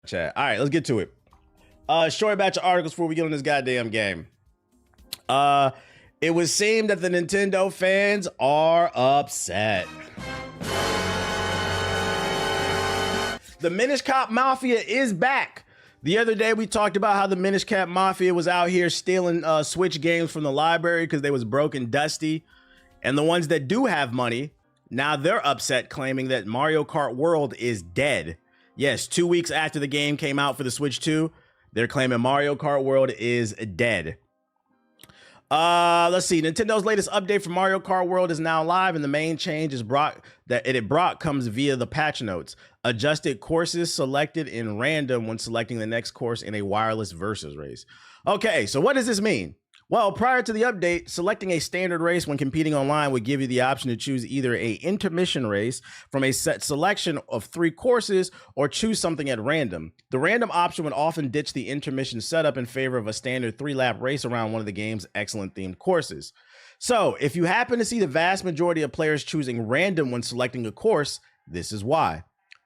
chat. All right, let's get to it. Short batch of articles before we get on this goddamn game. It would seem that the Nintendo fans are upset. The Minish Cap Mafia is back. The other day we talked about how the Minish Cap Mafia was out here stealing Switch games from the library because they was broke and dusty. And the ones that do have money, now they're upset, claiming that Mario Kart World is dead. Yes, 2 weeks after the game came out for the Switch 2, they're claiming Mario Kart World is dead. Let's see. Nintendo's latest update for Mario Kart World is now live, and the main change is comes via the patch notes. Adjusted courses selected in random when selecting the next course in a wireless versus race. Okay, so what does this mean? Well, prior to the update, selecting a standard race when competing online would give you the option to choose either a intermission race from a set selection of 3 courses or choose something at random. The random option would often ditch the intermission setup in favor of a standard 3-lap race around one of the game's excellent themed courses. So, if you happen to see the vast majority of players choosing random when selecting a course, this is why.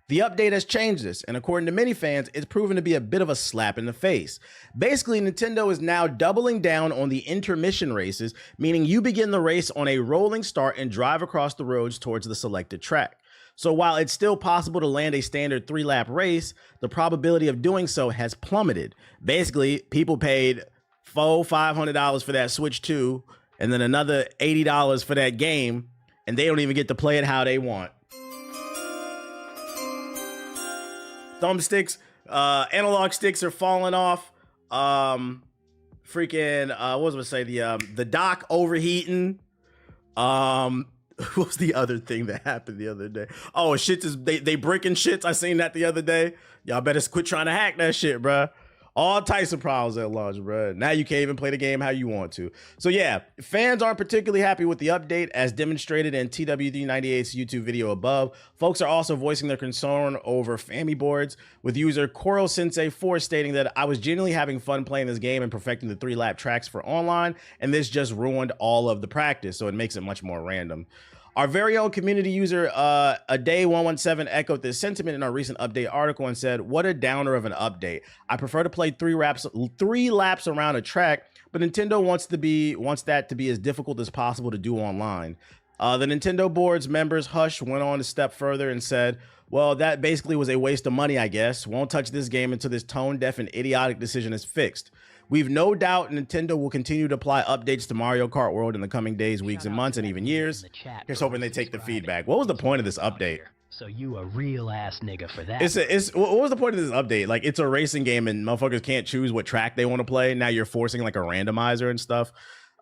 The update has changed this, and according to many fans, it's proven to be a bit of a slap in the face. Basically, Nintendo is now doubling down on the intermission races, meaning you begin the race on a rolling start and drive across the roads towards the selected track. So while it's still possible to land a standard 3-lap race, the probability of doing so has plummeted. Basically, people paid $500 for that Switch 2, and then another $80 for that game, and they don't even get to play it how they want. Thumbsticks, analog sticks are falling off. What was I gonna say? The dock overheating. What was the other thing that happened the other day? Oh, they breaking shits. I seen that the other day. Y'all better quit trying to hack that shit, bruh. All types of problems at launch, bruh. Now you can't even play the game how you want to. So yeah, fans aren't particularly happy with the update, as demonstrated in TWD98's YouTube video above. Folks are also voicing their concern over Fammy boards, with user Koro Sensei 4 stating that I was genuinely having fun playing this game and perfecting the 3-lap tracks for online, and this just ruined all of the practice, so it makes it much more random. Our very own community user, Aday117, echoed this sentiment in our recent update article and said, "What a downer of an update. I prefer to play 3 laps around a track, but Nintendo wants that to be as difficult as possible to do online." The Nintendo board's members Hush went on a step further and said, "Well, that basically was a waste of money, I guess. Won't touch this game until this tone-deaf and idiotic decision is fixed. We've no doubt Nintendo will continue to apply updates to Mario Kart World in the coming days, weeks, and months, and even years. Here's hoping they take the feedback." What was the point of this update? So you a real ass nigga for that. What was the point of this update? Like, it's a racing game and motherfuckers can't choose what track they want to play. Now you're forcing like a randomizer and stuff.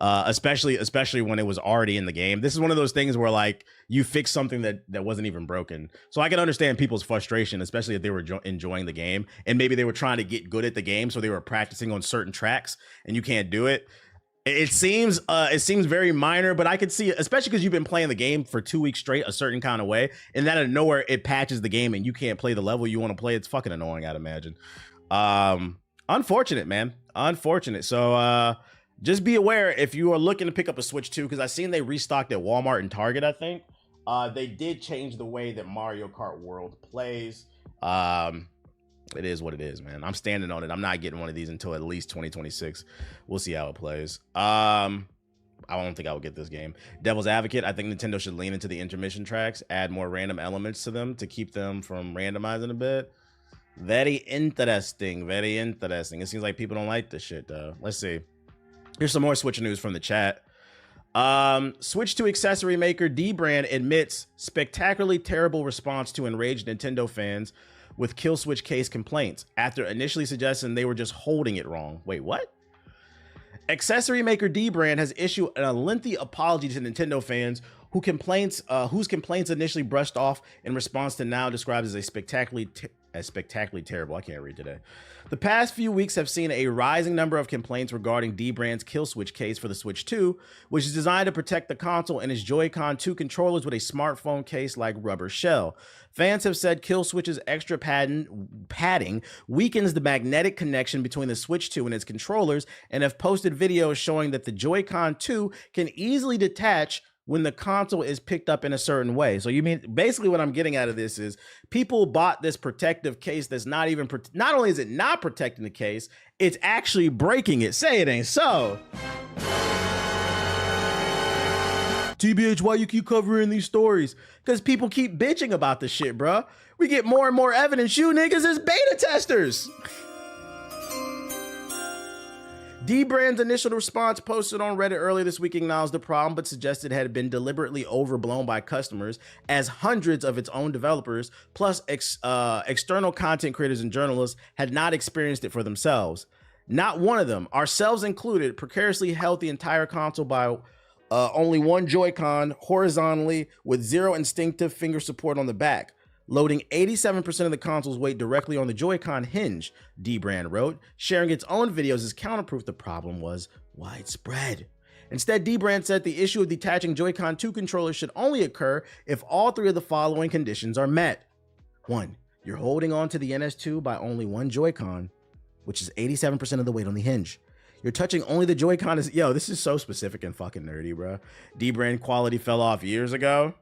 Especially when it was already in the game. This is one of those things where like you fix something that wasn't even broken. So I can understand people's frustration, especially if they were enjoying the game and maybe they were trying to get good at the game, so they were practicing on certain tracks and you can't do it. It seems very minor, but I could see, especially because you've been playing the game for 2 weeks straight a certain kind of way, and then out of nowhere it patches the game and you can't play the level you want to play. It's fucking annoying, I'd imagine. Unfortunate, man. Unfortunate. So just be aware if you are looking to pick up a Switch 2, because I've seen they restocked at Walmart and Target, I think. They did change the way that Mario Kart World plays. It is what it is, man. I'm standing on it. I'm not getting one of these until at least 2026. We'll see how it plays. I don't think I would get this game. Devil's Advocate, I think Nintendo should lean into the intermission tracks, add more random elements to them to keep them from randomizing a bit. Very interesting. Very interesting. It seems like people don't like this shit, though. Let's see. Here's some more Switch news from the chat. Switch 2 accessory maker Dbrand admits spectacularly terrible response to enraged Nintendo fans with kill switch case complaints after initially suggesting they were just holding it wrong. Wait, what? Accessory maker Dbrand has issued a lengthy apology to Nintendo fans whose complaints initially brushed off in response to now described as spectacularly terrible. I can't read today. The past few weeks have seen a rising number of complaints regarding Dbrand's kill switch case for the Switch 2, which is designed to protect the console and its Joy-Con 2 controllers with a smartphone case-like rubber shell. Fans have said kill switch's extra padding weakens the magnetic connection between the Switch 2 and its controllers, and have posted videos showing that the Joy-Con 2 can easily detach when the console is picked up in a certain way. So you mean basically what I'm getting out of this is people bought this protective case that's not even, not only is it not protecting the case, it's actually breaking it. Say it ain't so. TBH, why you keep covering these stories? Because people keep bitching about the shit, bro. We get more and more evidence. You niggas is beta testers. Dbrand's initial response posted on Reddit earlier this week acknowledged the problem, but suggested it had been deliberately overblown by customers, as hundreds of its own developers, plus external content creators and journalists, had not experienced it for themselves. Not one of them, ourselves included, precariously held the entire console by only one Joy-Con horizontally with zero instinctive finger support on the back. Loading 87% of the console's weight directly on the Joy-Con hinge, Dbrand wrote. Sharing its own videos as counterproof the problem was widespread. Instead, Dbrand said the issue of detaching Joy-Con 2 controllers should only occur if all three of the following conditions are met. 1. You're holding on to the NS2 by only one Joy-Con, which is 87% of the weight on the hinge. You're touching only the Joy-Con. Yo, this is so specific and fucking nerdy, bro. Dbrand quality fell off years ago.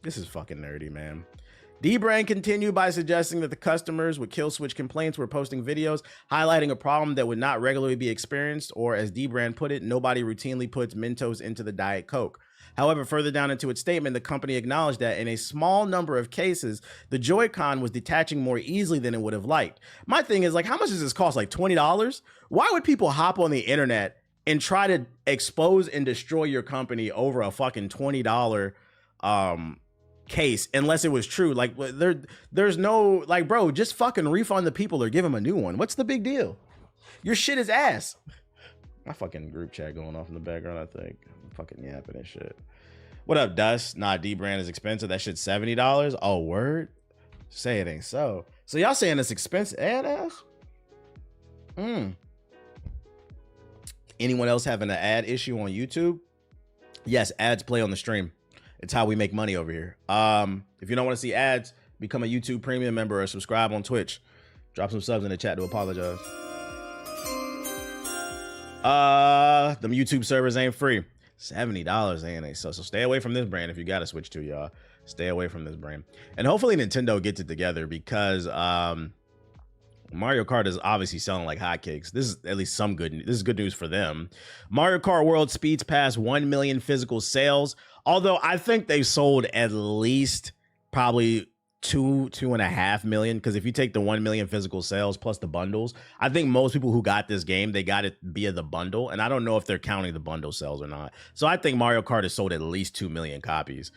This is fucking nerdy, man. Dbrand continued by suggesting that the customers with kill switch complaints were posting videos highlighting a problem that would not regularly be experienced, or as Dbrand put it, nobody routinely puts Mentos into the Diet Coke. However, further down into its statement, the company acknowledged that in a small number of cases, the Joy-Con was detaching more easily than it would have liked. My thing is, like, how much does this cost? Like $20? Why would people hop on the internet and try to expose and destroy your company over a fucking $20 case, unless it was true? Like, there's no, like, bro, just fucking refund the people or give them a new one. What's the big deal? Your shit is ass. My fucking group chat going off in the background, I think. I'm fucking yapping and shit. What up, Dust? Nah, Dbrand is expensive. That shit's $70. Oh, word? Say it ain't so. So y'all saying it's expensive? Ass? Anyone else having an ad issue on YouTube? Yes, ads play on the stream. It's how we make money over here. If you don't want to see ads, become a YouTube premium member or subscribe on Twitch. Drop some subs in the chat to apologize. Them YouTube servers ain't free. $70 ain't they? So stay away from this brand if you gotta switch to, y'all. Stay away from this brand. And hopefully Nintendo gets it together, because Mario Kart is obviously selling like hotcakes. This is at least some good news. This is good news for them. Mario Kart World speeds past 1 million physical sales. Although I think they've sold at least probably 2.5 million, because if you take the 1 million physical sales plus the bundles, I think most people who got this game, they got it via the bundle, and I don't know if they're counting the bundle sales or not. So I think Mario Kart has sold at least 2 million copies.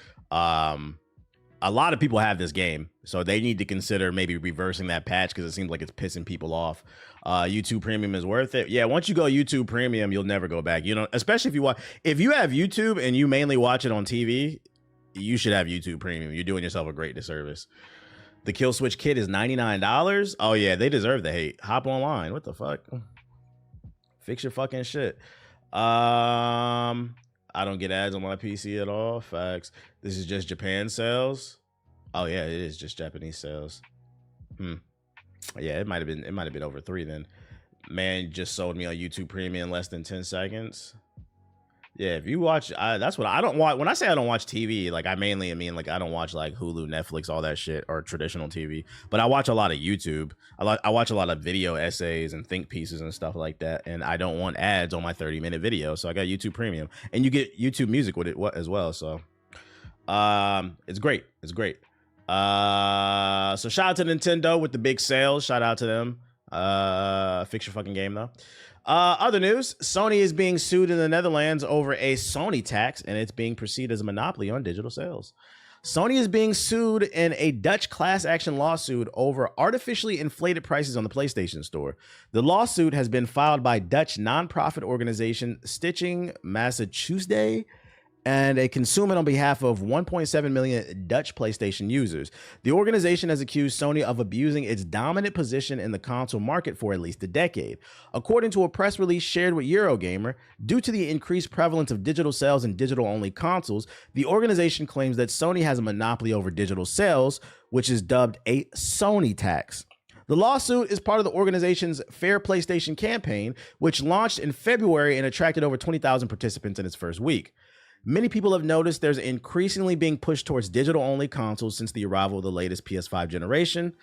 A lot of people have this game, so they need to consider maybe reversing that patch, because it seems like it's pissing people off. YouTube Premium is worth it. Yeah, once you go YouTube Premium, you'll never go back. You know, especially if you have YouTube and you mainly watch it on TV, you should have YouTube Premium. You're doing yourself a great disservice. The Kill Switch kit is $99. Oh yeah, they deserve the hate. Hop online. What the fuck? Fix your fucking shit. I don't get ads on my PC at all. Facts. This is just Japan sales. Oh yeah, it is just Japanese sales. Yeah, it might have been over 3 then. Man just sold me on YouTube Premium in less than 10 seconds. Yeah, if you watch, that's what I don't watch. When I say I don't watch TV, like I mainly mean like I don't watch like Hulu, Netflix, all that shit, or traditional TV. But I watch a lot of YouTube. I watch a lot of video essays and think pieces and stuff like that. And I don't want ads on my 30-minute video, so I got YouTube Premium, and you get YouTube Music with it as well. So, it's great. It's great. So shout out to Nintendo with the big sales. Shout out to them. Fix your fucking game though. Other news, Sony is being sued in the Netherlands over a Sony tax, and it's being perceived as a monopoly on digital sales. Sony is being sued in a Dutch class action lawsuit over artificially inflated prices on the PlayStation Store. The lawsuit has been filed by Dutch nonprofit organization Stichting Massachusetts and a consumer on behalf of 1.7 million Dutch PlayStation users. The organization has accused Sony of abusing its dominant position in the console market for at least a decade. According to a press release shared with Eurogamer, due to the increased prevalence of digital sales and digital-only consoles, the organization claims that Sony has a monopoly over digital sales, which is dubbed a Sony Tax. The lawsuit is part of the organization's Fair PlayStation campaign, which launched in February and attracted over 20,000 participants in its first week. Many people have noticed there's increasingly being pushed towards digital-only consoles since the arrival of the latest PS5 generation.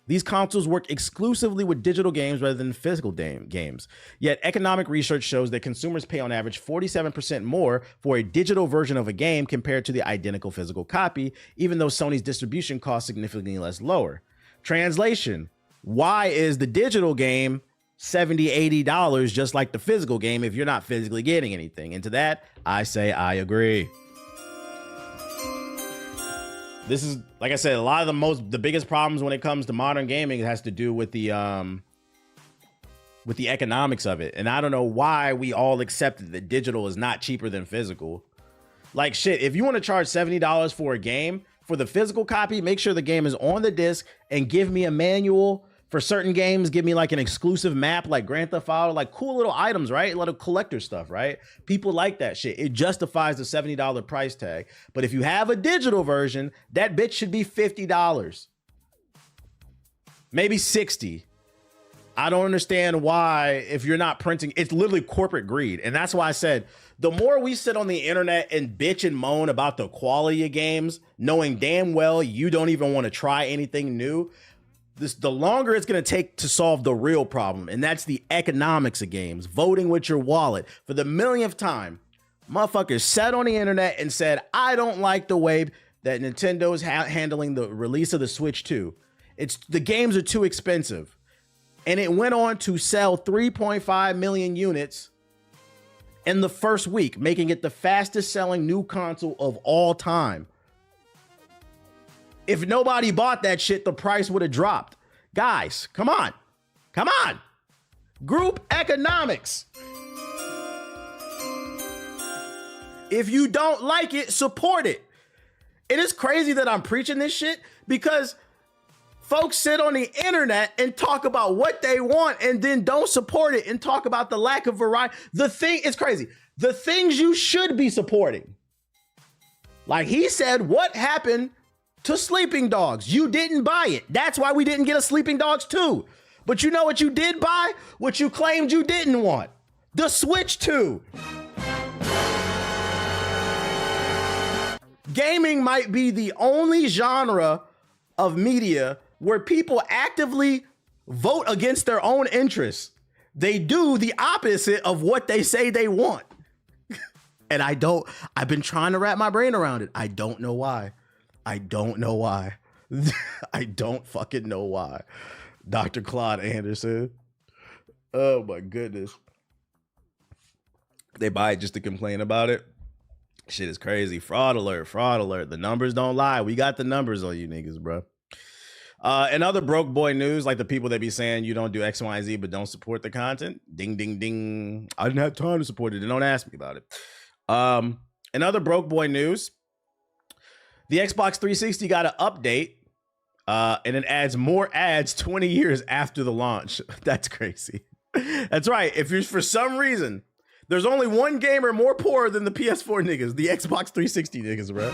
These consoles work exclusively with digital games rather than physical games. Yet economic research shows that consumers pay on average 47% more for a digital version of a game compared to the identical physical copy, even though Sony's distribution costs significantly less lower. Translation: why is the digital game $70, $80 just like the physical game if you're not physically getting anything? And to that, I say I agree. This is, like I said, a lot of the biggest problems when it comes to modern gaming has to do with the economics of it. And I don't know why we all accepted that digital is not cheaper than physical. Like shit, if you want to charge $70 for a game, for the physical copy, make sure the game is on the disc and give me a manual. For certain games, give me like an exclusive map like Grand Theft Auto, like cool little items, right? A lot of collector stuff, right? People like that shit. It justifies the $70 price tag. But if you have a digital version, that bitch should be $50. Maybe $60. I don't understand why, if you're not printing, it's literally corporate greed. And that's why I said, the more we sit on the internet and bitch and moan about the quality of games, knowing damn well you don't even want to try anything new, the longer it's going to take to solve the real problem, and that's the economics of games. Voting with your wallet. For the millionth time, motherfuckers sat on the internet and said, I don't like the way that Nintendo's handling the release of the Switch 2. The games are too expensive. And it went on to sell 3.5 million units in the first week, making it the fastest selling new console of all time. If nobody bought that shit, the price would have dropped. Guys, come on. Come on. Group economics. If you don't like it, support it. It is crazy that I'm preaching this shit because folks sit on the internet and talk about what they want and then don't support it and talk about the lack of variety. It's crazy. The things you should be supporting. Like he said, what happened to Sleeping Dogs? You didn't buy it. That's why we didn't get a Sleeping Dogs 2. But you know what you did buy? What you claimed you didn't want. The Switch 2. Gaming might be the only genre of media where people actively vote against their own interests. They do the opposite of what they say they want. And I've been trying to wrap my brain around it. I don't know why. I don't know why. I don't fucking know why. Dr. Claude Anderson. Oh my goodness. They buy it just to complain about it. Shit is crazy. Fraud alert, fraud alert. The numbers don't lie. We got the numbers on you niggas, bro. And other broke boy news, like the people that be saying you don't do X, Y, and Z, but don't support the content. Ding, ding, ding. I didn't have time to support it. And don't ask me about it. And other broke boy news. The Xbox 360 got an update, and it adds more ads 20 years after the launch. That's crazy. That's right. If you're, for some reason, there's only one gamer more poor than the PS4 niggas, the Xbox 360 niggas, bro.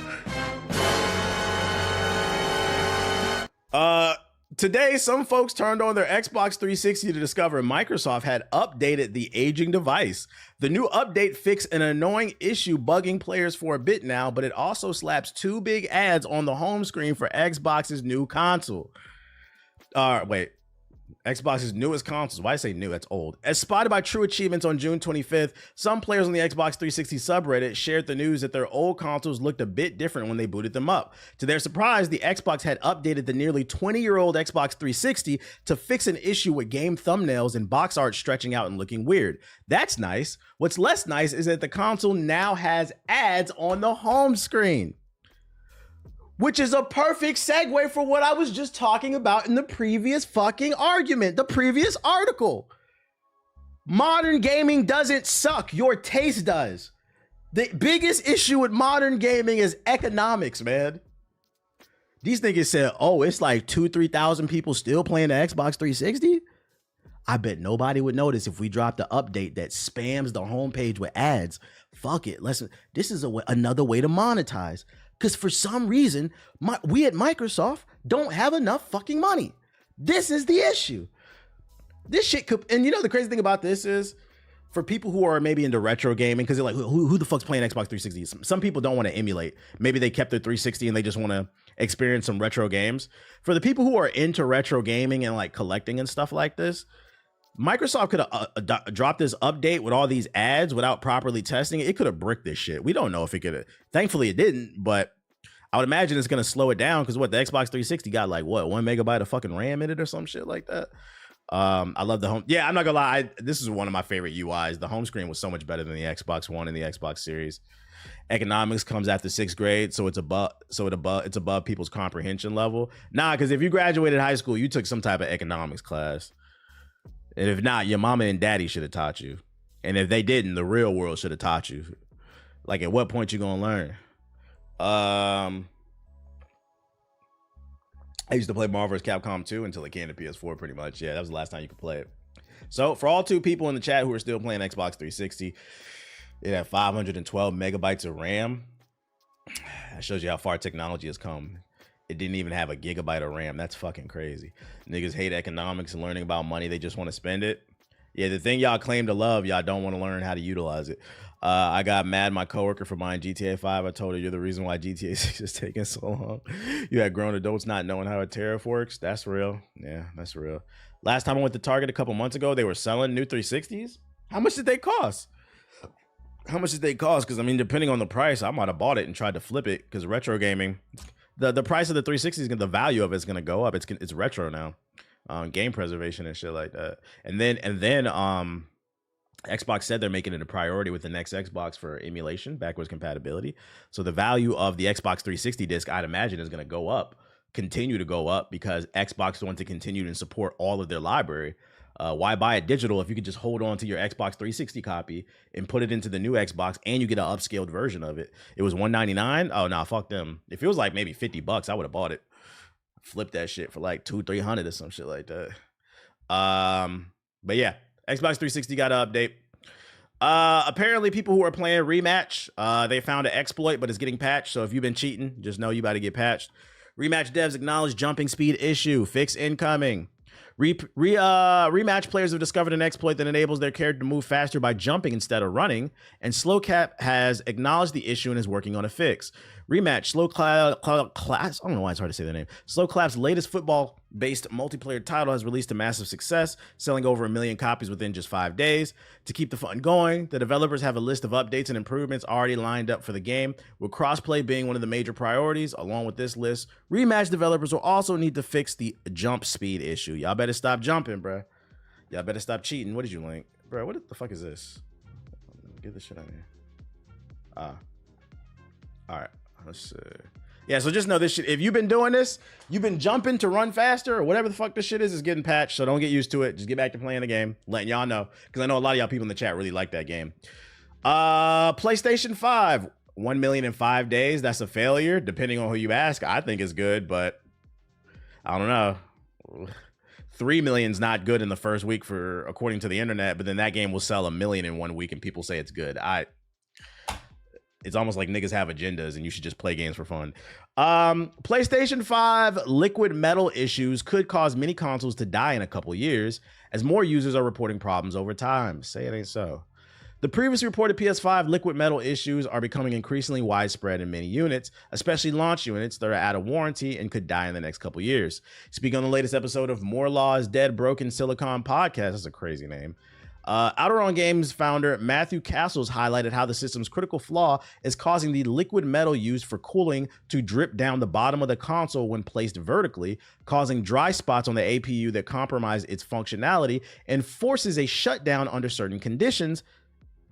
Today, some folks turned on their Xbox 360 to discover Microsoft had updated the aging device. The new update fixed an annoying issue bugging players for a bit now, but it also slaps 2 big ads on the home screen for Xbox's new console. Xbox's newest consoles. Why I say new? That's old. As spotted by True Achievements on June 25th, some players on the Xbox 360 subreddit shared the news that their old consoles looked a bit different when they booted them up. To their surprise, the Xbox had updated the nearly 20-year-old Xbox 360 to fix an issue with game thumbnails and box art stretching out and looking weird. That's nice. What's less nice is that the console now has ads on the home screen, which is a perfect segue for what I was just talking about in the previous fucking argument, the previous article. Modern gaming doesn't suck. Your taste does. The biggest issue with modern gaming is economics, man. These niggas said, oh, it's like 2,000-3,000 people still playing the Xbox 360. I bet nobody would notice if we dropped an update that spams the homepage with ads. Fuck it. This is another way to monetize. Because for some reason, we at Microsoft don't have enough fucking money. This is the issue. This shit could, and you know the crazy thing about this is, for people who are maybe into retro gaming, because they're like, who the fuck's playing Xbox 360? Some people don't want to emulate. Maybe they kept their 360 and they just want to experience some retro games. For the people who are into retro gaming and like collecting and stuff like this, Microsoft could have dropped this update with all these ads without properly testing it. It could have bricked this shit. We don't know if it could have. Thankfully, it didn't, but I would imagine it's going to slow it down because what, the Xbox 360 got like, what, 1 megabyte of fucking RAM in it or some shit like that. I love the home. Yeah, I'm not gonna lie. This is one of my favorite UIs. The home screen was so much better than the Xbox One and the Xbox Series. Economics comes after 6th grade, so it's above people's comprehension level. Nah, because if you graduated high school, you took some type of economics class. And if not, your mama and daddy should have taught you. And if they didn't, the real world should have taught you. Like, at what point you gonna learn? I used to play Marvel vs. Capcom 2 until it came to PS4, pretty much. Yeah, that was the last time you could play it. So, for all 2 people in the chat who are still playing Xbox 360, it had 512 megabytes of RAM. That shows you how far technology has come. It didn't even have a gigabyte of RAM. That's fucking crazy. Niggas hate economics and learning about money. They just want to spend it. Yeah, the thing y'all claim to love, y'all don't want to learn how to utilize it. I got mad at my coworker for buying GTA 5. I told her, you're the reason why GTA 6 is taking so long. You had grown adults not knowing how a tariff works. That's real. Yeah, that's real. Last time I went to Target a couple months ago, they were selling new 360s. How much did they cost? How much did they cost? Because, I mean, depending on the price, I might have bought it and tried to flip it because retro gaming, the price of the 360 is the value of it's going to go up. It's retro now. Game preservation and shit like that. And then Xbox said they're making it a priority with the next Xbox for emulation, backwards compatibility. So the value of the Xbox 360 disc, I'd imagine, is going to go up, continue to go up, because Xbox wants to continue to support all of their library. Why buy it digital if you could just hold on to your Xbox 360 copy and put it into the new Xbox and you get an upscaled version of it? It was $199. Oh, nah, fuck them. If it was like maybe $50, I would have bought it. Flip that shit for like $200-$300 or some shit like that. But yeah, Xbox 360 got an update. Apparently people who are playing Rematch, they found an exploit, but it's getting patched. So if you've been cheating, just know you about to get patched. Rematch devs acknowledge jumping speed issue. Fix incoming. Rematch players have discovered an exploit that enables their character to move faster by jumping instead of running, and Slowcap has acknowledged the issue and is working on a fix. Rematch, Slowclaps, I don't know why it's hard to say their name. Slowclap's latest football-based multiplayer title has released a massive success, selling over 1 million copies within just 5 days. To keep the fun going, the developers have a list of updates and improvements already lined up for the game, with crossplay being one of the major priorities. Along with this list, Rematch developers will also need to fix the jump speed issue. Y'all better stop jumping, bruh. Y'all better stop cheating. What did you link? Bro, what the fuck is this? Get this shit out of here. All right. Let's see. Yeah, so just know this shit. If you've been doing this, you've been jumping to run faster or whatever the fuck this shit is getting patched. So don't get used to it. Just get back to playing the game. Letting y'all know. Because I know a lot of y'all people in the chat really like that game. PlayStation 5. 1 million in 5 days. That's a failure. Depending on who you ask, I think it's good, but I don't know. 3 million's not good in the first week according to the internet, but then that game will sell 1 million in 1 week and people say it's good. It's almost like niggas have agendas and you should just play games for fun. PlayStation 5 Liquid Metal issues could cause many consoles to die in a couple years as more users are reporting problems over time. Say it ain't so. The previously reported PS5 Liquid Metal issues are becoming increasingly widespread in many units, especially launch units that are out of warranty and could die in the next couple years. Speaking on the latest episode of More Law is Dead Broken Silicon podcast, that's a crazy name. Outeron Games founder Matthew Castles highlighted how the system's critical flaw is causing the liquid metal used for cooling to drip down the bottom of the console when placed vertically, causing dry spots on the APU that compromise its functionality and forces a shutdown under certain conditions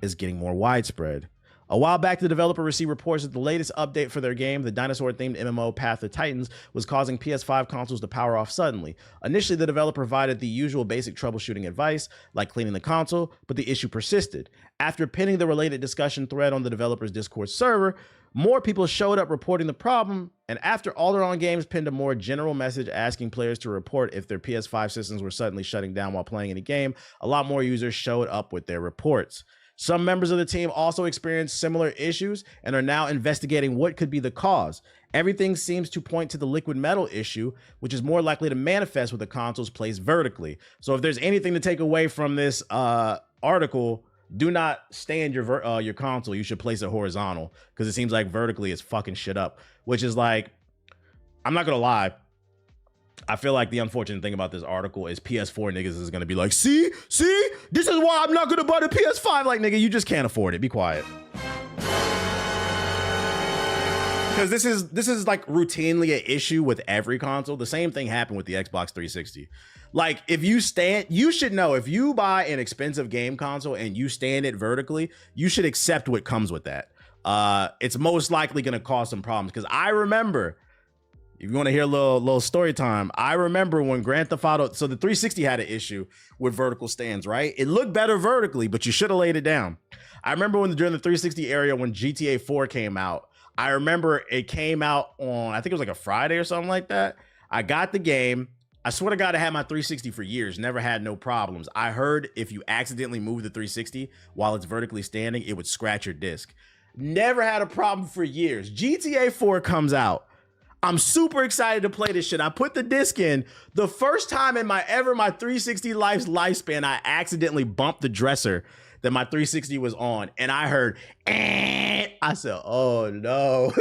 is getting more widespread. A while back, the developer received reports that the latest update for their game, the dinosaur-themed MMO Path of Titans, was causing PS5 consoles to power off suddenly. Initially, the developer provided the usual basic troubleshooting advice, like cleaning the console, but the issue persisted. After pinning the related discussion thread on the developer's Discord server, more people showed up reporting the problem, and after Alderon Games pinned a more general message asking players to report if their PS5 systems were suddenly shutting down while playing any game, a lot more users showed up with their reports. Some members of the team also experienced similar issues and are now investigating what could be the cause. Everything seems to point to the liquid metal issue, which is more likely to manifest with the consoles placed vertically. So if there's anything to take away from this article, do not stand your console. You should place it horizontal because it seems like vertically is fucking shit up. Which is like, I'm not gonna lie. I feel like the unfortunate thing about this article is PS4 niggas is gonna be like, see, this is why I'm not gonna buy the PS5. Like, nigga, you just can't afford it. Be quiet. Because this is like routinely an issue with every console. The same thing happened with the Xbox 360. Like, if you should know, if you buy an expensive game console and you stand it vertically, you should accept what comes with that. It's most likely gonna cause some problems. Because I remember, if you want to hear a little story time, I remember when Grand Theft Auto, so the 360 had an issue with vertical stands, right? It looked better vertically, but you should have laid it down. I remember during the 360 area when GTA 4 came out, I remember it came out on, I think it was like a Friday or something like that. I got the game. I swear to God, I had my 360 for years, never had no problems. I heard if you accidentally move the 360 while it's vertically standing, it would scratch your disc. Never had a problem for years. GTA 4 comes out. I'm super excited to play this shit. I put the disc in. The first time in my 360 lifespan, I accidentally bumped the dresser that my 360 was on, and I heard, I said, oh no.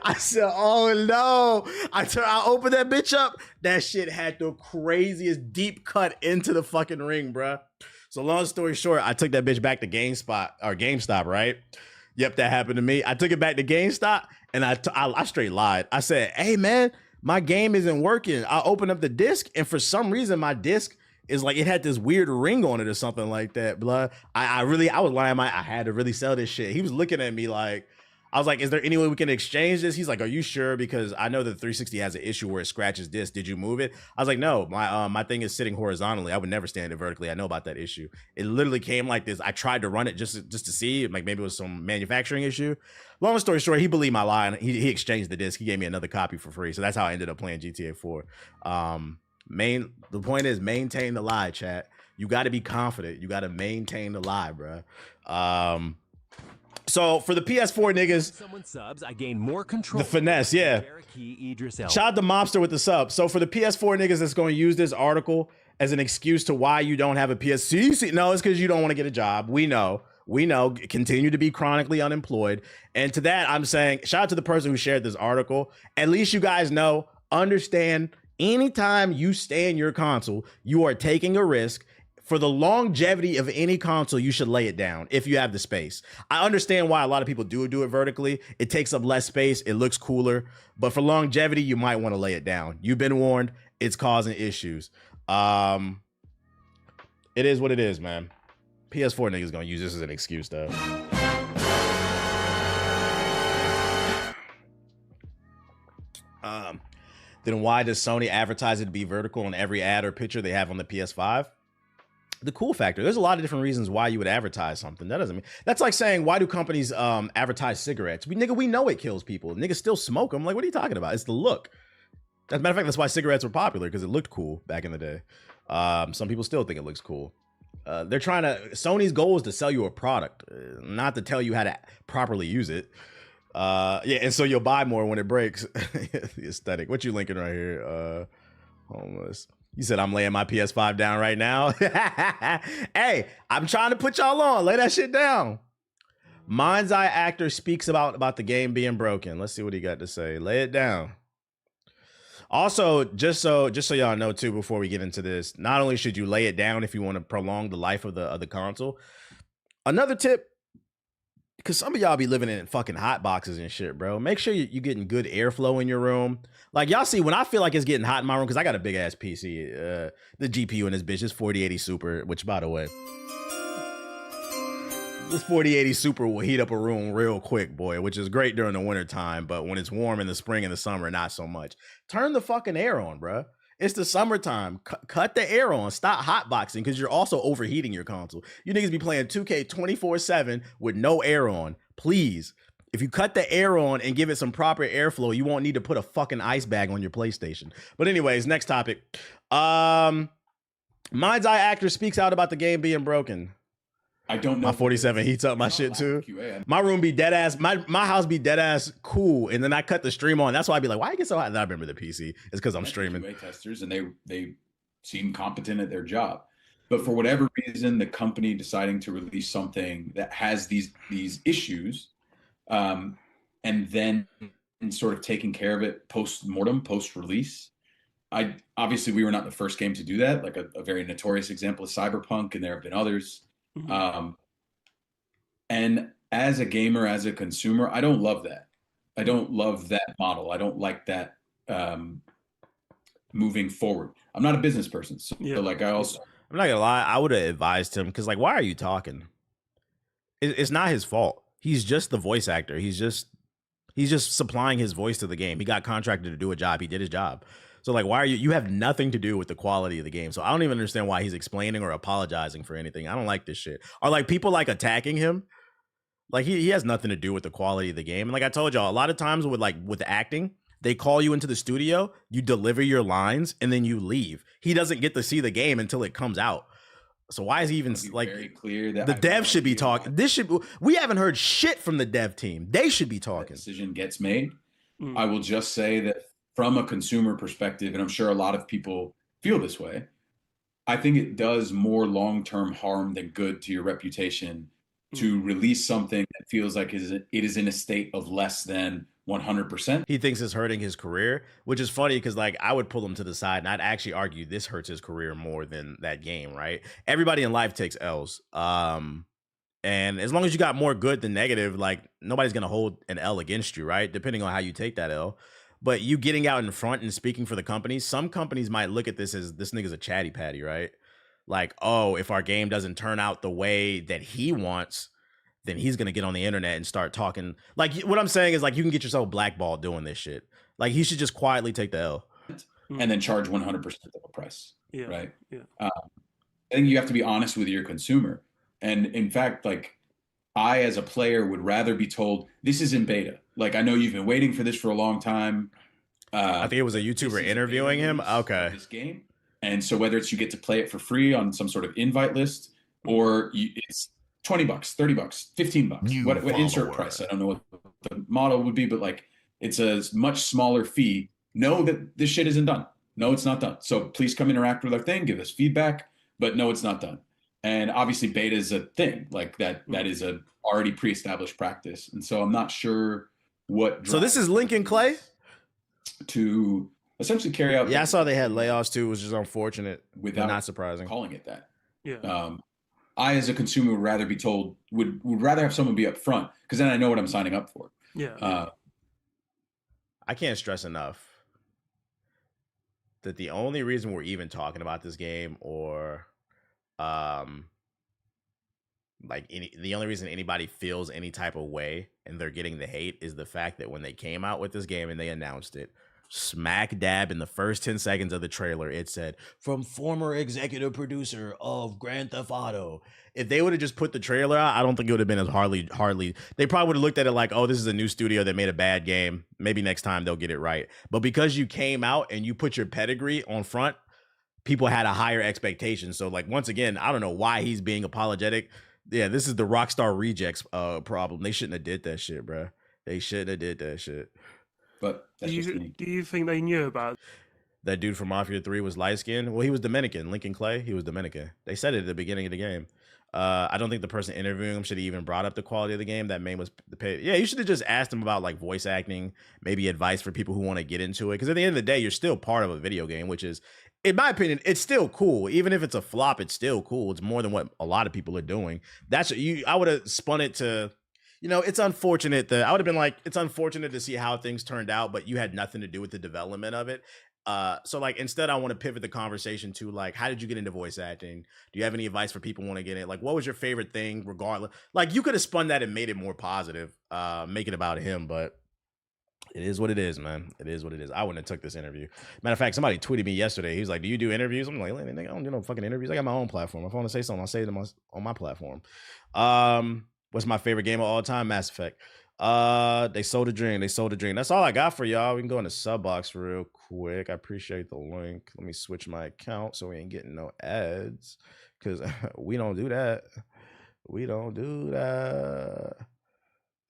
I said, oh no. I opened that bitch up. That shit had the craziest deep cut into the fucking ring, bruh. So long story short, I took that bitch back to GameStop, right? Yep, that happened to me. I took it back to GameStop, and I straight lied. I said, hey man, my game isn't working. I opened up the disc, and for some reason my disc is like, it had this weird ring on it or something like that. Blah. I was lying. I had to really sell this shit. He was looking at me like, I was like, is there any way we can exchange this? He's like, are you sure? Because I know that the 360 has an issue where it scratches disc. Did you move it? I was like, no, my thing is sitting horizontally. I would never stand it vertically. I know about that issue. It literally came like this. I tried to run it just to see, like maybe it was some manufacturing issue. Long story short, he believed my lie, and he exchanged the disc. He gave me another copy for free. So that's how I ended up playing GTA 4. The point is, maintain the lie, chat. You got to be confident. You got to maintain the lie, bro. So for the PS4 niggas, someone subs, I gain more control. The finesse, yeah. Shout out to Mobster with the sub. So for the PS4 niggas that's going to use this article as an excuse to why you don't have a PS5, no, it's because you don't want to get a job. We know. Continue to be chronically unemployed. And to that, I'm saying, shout out to the person who shared this article. At least you guys know, understand, anytime you stand your console, you are taking a risk. For the longevity of any console, you should lay it down if you have the space. I understand why a lot of people do it vertically. It takes up less space. It looks cooler. But for longevity, you might want to lay it down. You've been warned. It's causing issues. It is what it is, man. PS4 niggas gonna use this as an excuse, though. Then why does Sony advertise it to be vertical on every ad or picture they have on the PS5? The cool factor. There's a lot of different reasons why you would advertise something. That doesn't mean, that's like saying, why do companies advertise cigarettes? We know it kills people. Niggas still smoke them. Like, what are you talking about? It's the look. As a matter of fact, that's why cigarettes were popular, because it looked cool back in the day. Some people still think it looks cool. Sony's goal is to sell you a product, not to tell you how to properly use it. Yeah, and so you'll buy more when it breaks. The aesthetic. What you linking right here? Homeless. You said I'm laying my PS5 down right now. Hey, I'm trying to put y'all on. Lay that shit down. Mind's Eye actor speaks about the game being broken. Let's see what he got to say. Lay it down. Also, just so y'all know too, before we get into this, not only should you lay it down if you want to prolong the life of the console. Another tip, because some of y'all be living in fucking hot boxes and shit, bro. Make sure you're getting good airflow in your room. Like, y'all see, when I feel like it's getting hot in my room, because I got a big ass PC, the GPU in this bitch is 4080 Super, which, by the way, this 4080 Super will heat up a room real quick, boy, which is great during the winter time, but when it's warm in the spring and the summer, not so much. Turn the fucking air on, bro. It's the summertime. Cut the air on. Stop hotboxing, because you're also overheating your console. You niggas be playing 2K 24/7 with no air on. Please. If you cut the air on and give it some proper airflow, you won't need to put a fucking ice bag on your PlayStation. But anyways, next topic. Mind's Eye actor speaks out about the game being broken. I don't know. My 47 heats up my shit too. My room be dead ass. My house be dead ass cool, and then I cut the stream on. That's why I be like, why I get so hot? And I remember the PC. It's because I'm streaming. QA testers, and they seem competent at their job. But for whatever reason, the company deciding to release something that has these issues, and then sort of taking care of it post-mortem, post-release. Obviously we were not the first game to do that. Like a very notorious example is Cyberpunk, and there have been others. And as a gamer, as a consumer, I don't love that. I don't love that model. I don't like that moving forward. I'm not a business person, so like I'm not gonna lie, I would have advised him, because like, why are you talking? It's not his fault. He's just the voice actor. He's just supplying his voice to the game. He got contracted to do a job. He did his job. So like, why are you have nothing to do with the quality of the game. So I don't even understand why he's explaining or apologizing for anything. I don't like this shit. Or like people like attacking him. Like he has nothing to do with the quality of the game. And like I told y'all, a lot of times with acting, they call you into the studio, you deliver your lines, and then you leave. He doesn't get to see the game until it comes out. So why is he even like very clear that the dev should be talking? We haven't heard shit from the dev team. They should be talking. Decision gets made. I will just say that from a consumer perspective, and I'm sure a lot of people feel this way, I think it does more long-term harm than good to your reputation to release something that feels like it is in a state of less than 100%. He thinks it's hurting his career, which is funny because like I would pull him to the side and I'd actually argue this hurts his career more than that game, right? Everybody in life takes L's. And as long as you got more good than negative, like nobody's going to hold an L against you, right? Depending on how you take that L. But you getting out in front and speaking for the company, some companies might look at this as this nigga's a chatty patty, right? Like, oh, if our game doesn't turn out the way that he wants, then he's going to get on the internet and start talking. Like what I'm saying is like, you can get yourself blackballed doing this shit. Like he should just quietly take the L. And then charge 100% of the price, right? Yeah. I think you have to be honest with your consumer. And in fact, like I, as a player, would rather be told this is in beta. Like, I know you've been waiting for this for a long time. I think it was a YouTuber interviewing him. Okay. This game. And so whether it's you get to play it for free on some sort of invite list, or it's $20, $30, $15, what insert price. I don't know what the model would be, but like it's a much smaller fee. Know that this shit isn't done. No, it's not done. So please come interact with our thing, give us feedback, but no, it's not done. And obviously beta is a thing like that. That is a already pre-established practice. And so I'm not sure what. So this is Lincoln Clay to essentially carry out. Yeah, I saw they had layoffs too, which is unfortunate, without but not surprising. Calling it that. Yeah. I, as a consumer, would rather be told, would rather have someone be upfront, because then I know what I'm signing up for. Yeah. I can't stress enough that the only reason we're even talking about this game, or the only reason anybody feels any type of way and they're getting the hate is the fact that when they came out with this game and they announced it, smack dab in the first 10 seconds of the trailer, it said, from former executive producer of Grand Theft Auto. If they would have just put the trailer out, I don't think it would have been as hardly. They probably would have looked at it like, oh, this is a new studio that made a bad game. Maybe next time they'll get it right. But because you came out and you put your pedigree on front, people had a higher expectation. So like, once again, I don't know why he's being apologetic. Yeah, this is the Rockstar Rejects problem. They shouldn't have did that shit, bro. They shouldn't have did that shit. But do you think they knew about it? That dude from Mafia 3 was light-skinned? Well, he was Dominican. Lincoln Clay, he was Dominican. They said it at the beginning of the game. I don't think the person interviewing him should have even brought up the quality of the game. That man was paid. Yeah, you should have just asked him about like voice acting, maybe advice for people who want to get into it. Because at the end of the day, you're still part of a video game, which is, in my opinion, it's still cool. Even if it's a flop, it's still cool. It's more than what a lot of people are doing. I would have spun it to, it's unfortunate that I would have been like, it's unfortunate to see how things turned out, but you had nothing to do with the development of it. So like, instead, I want to pivot the conversation to like, how did you get into voice acting? Do you have any advice for people who want to get in? Like, what was your favorite thing regardless? Like, you could have spun that and made it more positive, make it about him, but it is what it is, man. It is what it is. I wouldn't have took this interview. Matter of fact, somebody tweeted me yesterday. He was like, do you do interviews? I'm like, nigga, I don't do no fucking interviews. I got my own platform. If I want to say something, I'll say it on my platform. What's my favorite game of all time? Mass Effect. They sold a dream. That's all I got for y'all. We can go into sub box real quick. I appreciate the link. Let me switch my account so we ain't getting no ads, because we don't do that.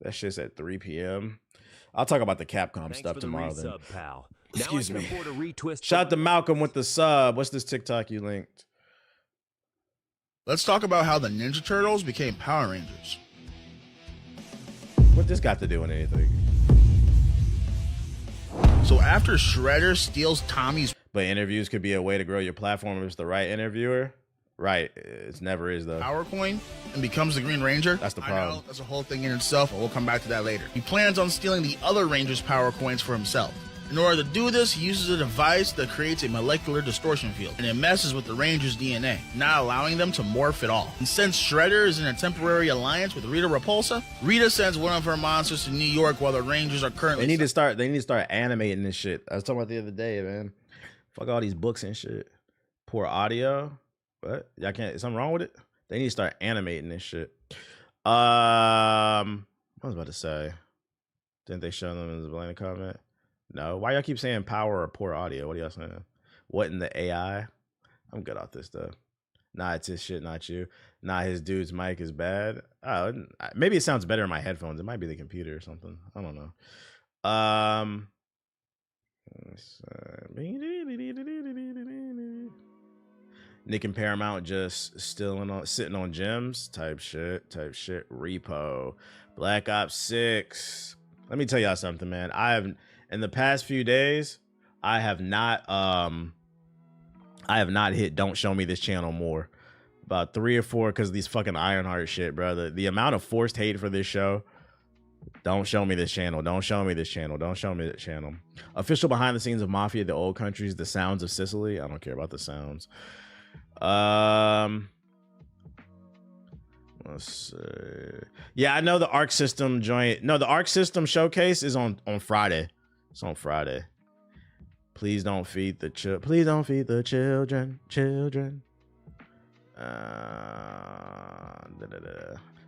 That shit's at 3 p.m. I'll talk about the Capcom stuff tomorrow then. Pal. Excuse me. Shout out to Malcolm with the sub. What's this TikTok you linked? Let's talk about how the Ninja Turtles became Power Rangers. What this got to do with anything? So after Shredder steals Tommy's... But interviews could be a way to grow your platform if it's the right interviewer. Right, it never is though. Power coin and becomes the Green Ranger. That's the problem. That's a whole thing in itself, but we'll come back to that later. He plans on stealing the other Rangers' power coins for himself. In order to do this, he uses a device that creates a molecular distortion field, and it messes with the Rangers' DNA, not allowing them to morph at all. And since Shredder is in a temporary alliance with Rita Repulsa, Rita sends one of her monsters to New York while the Rangers are currently... They need to start animating this shit. I was talking about the other day, man. Fuck all these books and shit. Poor audio. What? Y'all can't... Is something wrong with it? They need to start animating this shit. What was I about to say? Didn't they show them in the Atlanta comment? No. Why y'all keep saying power or poor audio? What are y'all saying? What in the AI? I'm good off this stuff. Nah, it's his shit, not you. Nah, his dude's mic is bad. Oh, maybe it sounds better in my headphones. It might be the computer or something. I don't know. Nick and Paramount just sitting on gems type shit. Repo. Black Ops 6. Let me tell y'all something, man. In the past few days, I have not hit don't show me this channel more. About 3 or 4 because of these fucking Ironheart shit, brother. The amount of forced hate for this show. Don't show me this channel. Don't show me this channel. Don't show me that channel. Official behind the scenes of Mafia, the old countries, the sounds of Sicily. I don't care about the sounds. Let's see. Yeah, I know the Arc System joint. No, the Arc System showcase is on Friday. It's on Friday. Please don't feed the Please don't feed the children.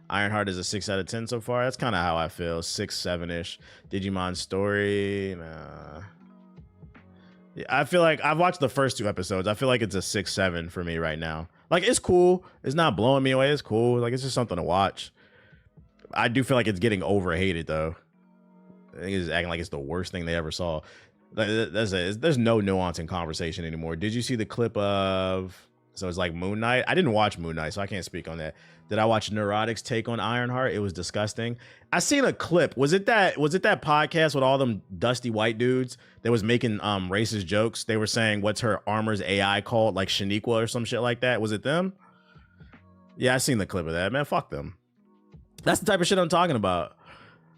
Ironheart is a 6 out of 10 so far. That's kind of how I feel. 6, 7-ish. Digimon story. Nah. Yeah, I feel like I've watched the first 2 episodes. I feel like it's a 6, 7 for me right now. Like, it's cool. It's not blowing me away. It's cool. Like, it's just something to watch. I do feel like it's getting overhated though. I think it's acting like it's the worst thing they ever saw. There's no nuance in conversation anymore. Did you see the clip of... So it's like Moon Knight. I didn't watch Moon Knight, so I can't speak on that. Did I watch Neurotic's take on Ironheart? It was disgusting. I seen a clip. Was it that podcast with all them dusty white dudes that was making racist jokes? They were saying, what's her armor's AI called? Like Shaniqua or some shit like that. Was it them? Yeah, I seen the clip of that, man. Fuck them. That's the type of shit I'm talking about.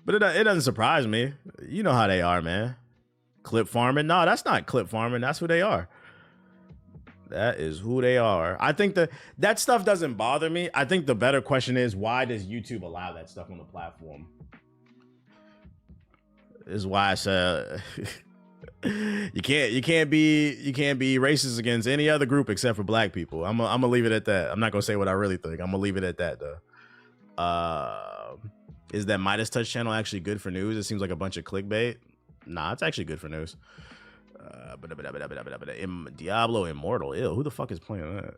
But it doesn't surprise me. You know how they are, man. Clip farming? No, that's not clip farming. That's who they are. That is who they are. I think that stuff doesn't bother me. I think the better question is, why does YouTube allow that stuff on the platform? This is why I said you can't be racist against any other group except for black people. I'm gonna leave it at that. I'm not gonna say what I really think. I'm gonna leave it at that though. Is that Midas Touch channel actually good for news? It seems like a bunch of clickbait. Nah, it's actually good for news. Diablo Immortal. Ew, who the fuck is playing that?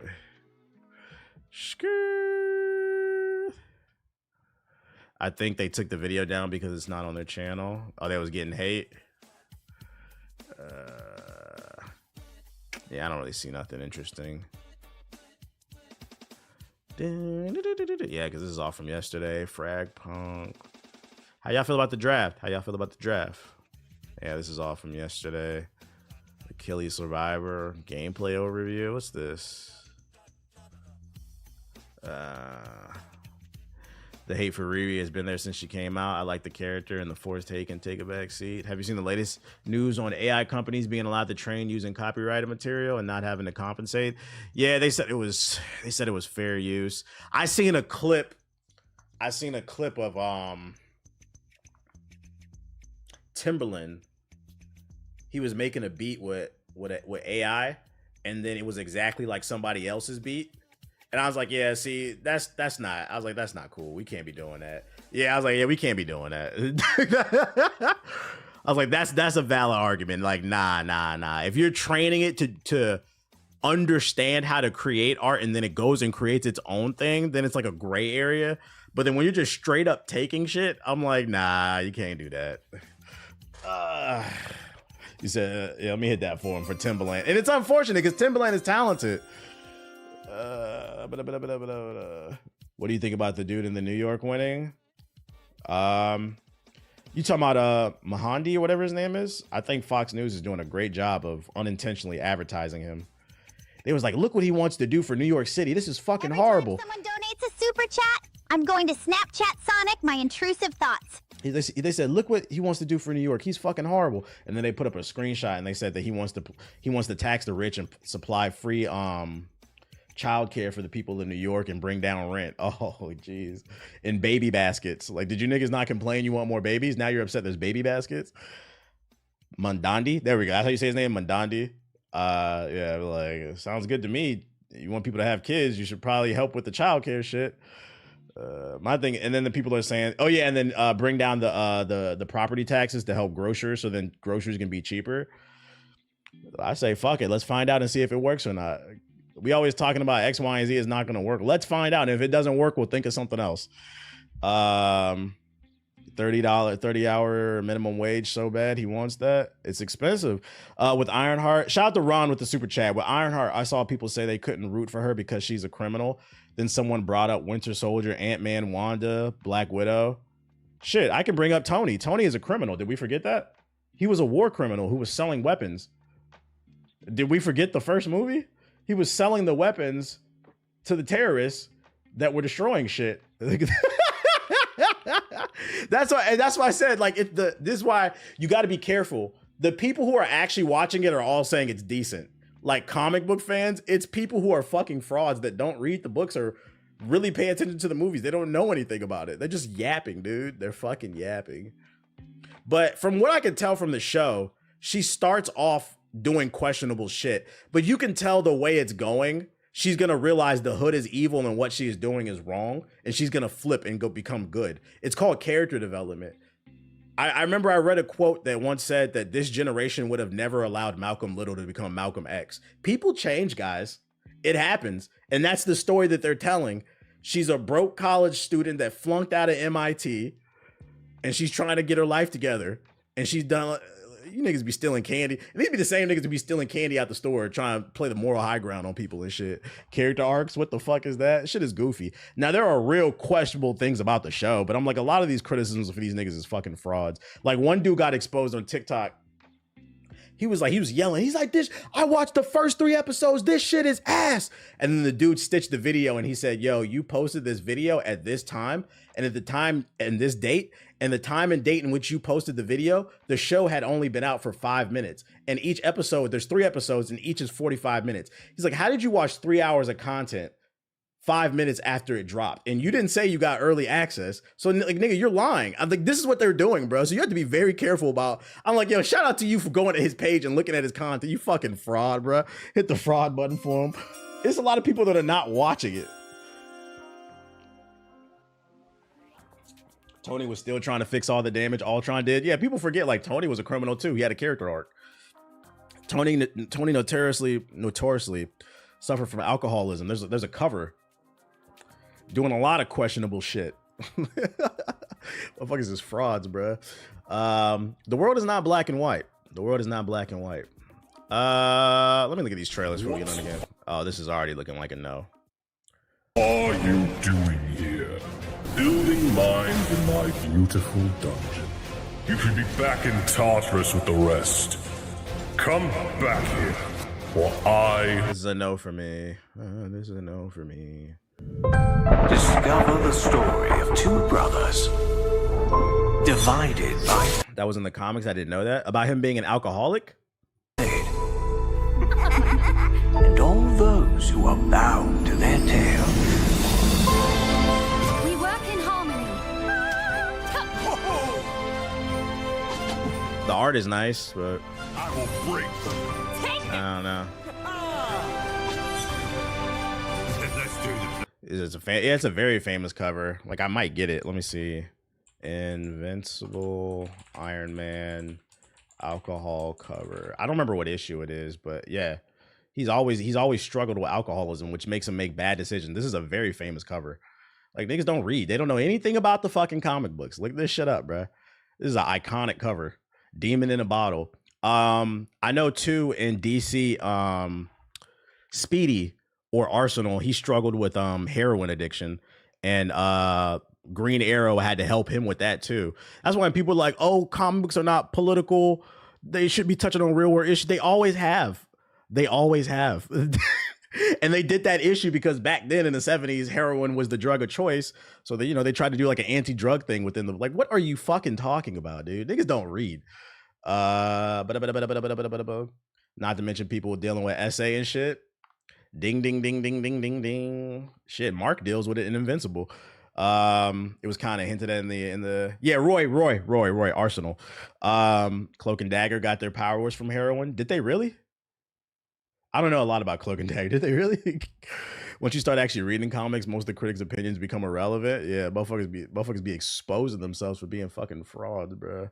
I think they took the video down because it's not on their channel. Oh, they was getting hate. Yeah, I don't really see nothing interesting. Yeah, because this is all from yesterday. Frag Punk. How y'all feel about the draft? Yeah, this is all from yesterday. Achilles Survivor gameplay overview. What's this? The hate for Riri has been there since she came out. I like the character and the forced hate can take a back seat. Have you seen the latest news on AI companies being allowed to train using copyrighted material and not having to compensate? Yeah, they said it was fair use. I seen a clip of Timberland. He was making a beat with AI, and then it was exactly like somebody else's beat. And I was like, yeah, see, that's not. I was like, that's not cool. We can't be doing that. Yeah, I was like, yeah, we can't be doing that. I was like, that's a valid argument. Like, nah. If you're training it to understand how to create art, and then it goes and creates its own thing, then it's like a gray area. But then when you're just straight up taking shit, I'm like, nah, you can't do that. He said, yeah, let me hit that for him for Timberland. And it's unfortunate because Timberland is talented. What do you think about the dude in the New York winning? You talking about Mahandi or whatever his name is? I think Fox News is doing a great job of unintentionally advertising him. They was like, look what he wants to do for New York City. This is fucking horrible. Every time someone donates a super chat, I'm going to Snapchat Sonic my intrusive thoughts. They said, look what he wants to do for New York. He's fucking horrible. And then they put up a screenshot and they said that he wants to tax the rich and supply free childcare for the people in New York and bring down rent. Oh, jeez. And baby baskets. Like, did you niggas not complain you want more babies? Now you're upset there's baby baskets? Mandandi? There we go. That's how you say his name, Mandandi. Yeah, like, sounds good to me. You want people to have kids, you should probably help with the childcare shit. My thing, and then the people are saying, oh yeah, and then bring down the property taxes to help grocers, so then groceries can be cheaper. I say fuck it, let's find out and see if it works or not. We always talking about X, Y, and Z is not going to work. Let's find out. And if it doesn't work, we'll think of something else. $30 30-hour minimum wage, so bad he wants that. It's expensive. With Ironheart, shout out to Ron with the super chat. With Ironheart, I saw people say they couldn't root for her because she's a criminal. Then someone brought up Winter Soldier, Ant-Man, Wanda, Black Widow. Shit, I can bring up Tony. Tony is a criminal. Did we forget that? He was a war criminal who was selling weapons. Did we forget the first movie? He was selling the weapons to the terrorists that were destroying shit. That's why I said, like, this is why you got to be careful. The people who are actually watching it are all saying it's decent. Like comic book fans, it's people who are fucking frauds that don't read the books or really pay attention to the movies. They don't know anything about it. They're just yapping, dude. They're fucking yapping. But from what I can tell from the show, she starts off doing questionable shit, but you can tell the way it's going, she's gonna realize the hood is evil and what she is doing is wrong, and she's gonna flip and go become good. It's called character development. I remember I read a quote that once said that this generation would have never allowed Malcolm Little to become Malcolm X. People change, guys. It happens. And that's the story that they're telling. She's a broke college student that flunked out of MIT, and she's trying to get her life together. And she's done, you niggas be stealing candy. And these be the same niggas to be stealing candy out the store, trying to play the moral high ground on people and shit. Character arcs, what the fuck is that? Shit is goofy. Now, there are real questionable things about the show, but I'm like, a lot of these criticisms for these niggas is fucking frauds. Like, one dude got exposed on TikTok. He was yelling. He's like, this, I watched the first 3 episodes. This shit is ass. And then the dude stitched the video and he said, yo, you posted this video at this time. And at the time and this date and the time and date in which you posted the video, the show had only been out for 5 minutes. And each episode, there's 3 episodes and each is 45 minutes. He's like, how did you watch 3 hours of content 5 minutes after it dropped? And you didn't say you got early access. So like, nigga, you're lying. I'm like, this is what they're doing, bro. So you have to be very careful about, I'm like, yo, shout out to you for going to his page and looking at his content. You fucking fraud, bro. Hit the fraud button for him. There's a lot of people that are not watching it. Tony was still trying to fix all the damage Ultron did. Yeah, people forget, like, Tony was a criminal too. He had a character arc. Tony notoriously suffered from alcoholism. There's a cover doing a lot of questionable shit. What fuck is this frauds, bro? The world is not black and white. The world is not black and white. Let me look at these trailers before we get on again. Oh, this is already looking like a no. What are you doing here? Building mines in my beautiful dungeon. You should be back in Tartarus with the rest. Come back here, or This is a no for me. This is a no for me. Discover the story of 2 brothers divided by... That was in the comics. I didn't know that. About him being an alcoholic? And all those who are bound to their tale. We work in harmony. The art is nice, but I will break them. I don't know. Let's do this. Yeah, it's a very famous cover. Like, I might get it. Let me see. Invincible Iron Man alcohol cover. I don't remember what issue it is, but yeah, he's always struggled with alcoholism, which makes him make bad decisions. This is a very famous cover. Like, niggas don't read. They don't know anything about the fucking comic books. Look this shit up, bruh. This is an iconic cover. Demon in a bottle. I know too in DC, Speedy or Arsenal, he struggled with heroin addiction, and Green Arrow had to help him with that too. That's why people are like, oh, comic books are not political. They should be touching on real world issues. They always have. They always have. And they did that issue because back then in the 70s, heroin was the drug of choice. So they, they tried to do like an anti-drug thing within the, like, what are you fucking talking about, dude? Niggas don't read. Not to mention people dealing with essay and shit. Ding, ding, ding, ding, ding, ding, ding. Shit, Mark deals with it in Invincible. It was kind of hinted at in the yeah, Roy, Arsenal. Cloak and Dagger got their powers from heroin. Did they really? I don't know a lot about Cloak and Dagger. Did they really? Once you start actually reading comics, most of the critics' opinions become irrelevant. Yeah, motherfuckers be exposing themselves for being fucking frauds, bro.